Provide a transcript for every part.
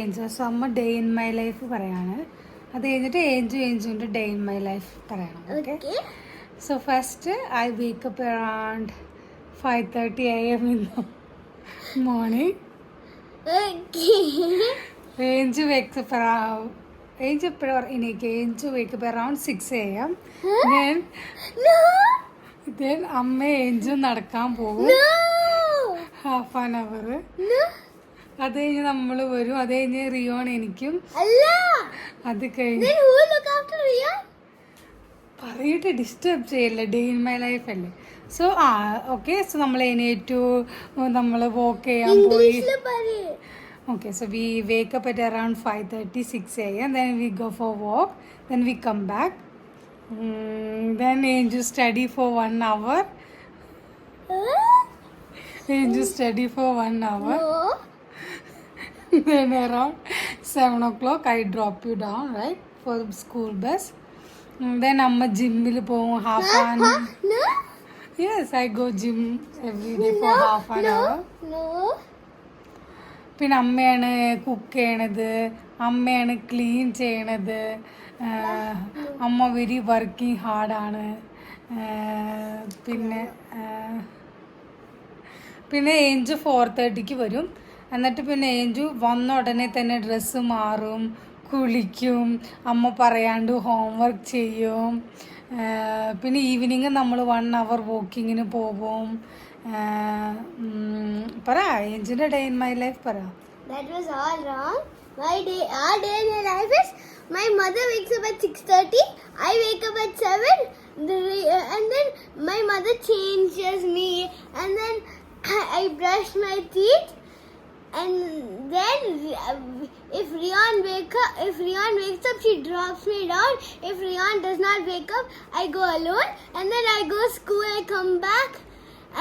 ഏഞ്ചു so അമ്മ day in my life പറയാണ്. അത് കഴിഞ്ഞിട്ട് ഏഞ്ചുവിൻ്റെ ഡേ ഇൻ മൈ ലൈഫ് പറയണം. Okay. So first I wake up around 5:30 AM in the morning. Angel wakes up around. Angel wake up around 6 AM. Then അമ്മ ഏഞ്ചു നടക്കാൻ പോകും. Half an hour. അത് കഴിഞ്ഞ് നമ്മൾ വരും. അത് കഴിഞ്ഞ് റിയോൺ എനിക്കും. അത് കഴിഞ്ഞ് പറയിട്ട് ഡിസ്റ്റർബ് ചെയ്യല്ല. ഡേ ഇൻ മൈ ലൈഫ് അല്ലേ. So okay. സോ നമ്മൾ എണീറ്റു, നമ്മൾ വോക്ക് ചെയ്യാൻ പോയി. Okay, so we wake up at around 5:30, 6 AM. Then we go for walk. Then we come back. Then Angel study for 1 hour. Angel study for 1 hour. No. Then around 7 o'clock, I drop you down, right, for the school bus. Then Amma gym will go half an hour. No. Yes, I go gym every day for half an hour. No. പിന്നെ അമ്മയാണ് cook ചെയ്യണത്, അമ്മയാണ് clean ചെയ്യണത്. അമ്മ very working ഹാർഡാണ്. പിന്നെ ഏഞ്ചു 4:30 വരും. എന്നിട്ട് പിന്നെ ഏഞ്ചു വന്ന ഉടനെ തന്നെ ഡ്രസ്സ് മാറും, കുളിക്കും, അമ്മ പറയാണ്ട് ഹോംവർക്ക് ചെയ്യും. പിന്നെ ഈവനിങ് നമ്മൾ 1 hour വോക്കിങ്ങിന് പോകും. പറ ഏഞ്ചിന്റെ ഡേ ഇൻ മൈ ലൈഫ് പറ. That was all wrong. Our day in my life is my mother wakes up at 6:30. I wake up at 7. And then my mother changes me. And then I brush my teeth. And then if Rion wakes up, she drops me down. If Rion does not wake up, I go alone. And then I go school. I come back.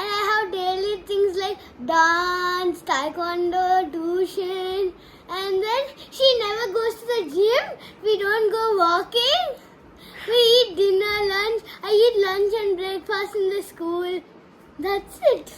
And I have daily things like dance, taekwondo, tuition. And then she never goes to the gym. We don't go walking. We eat dinner, lunch. I eat lunch and breakfast in the school. That's it.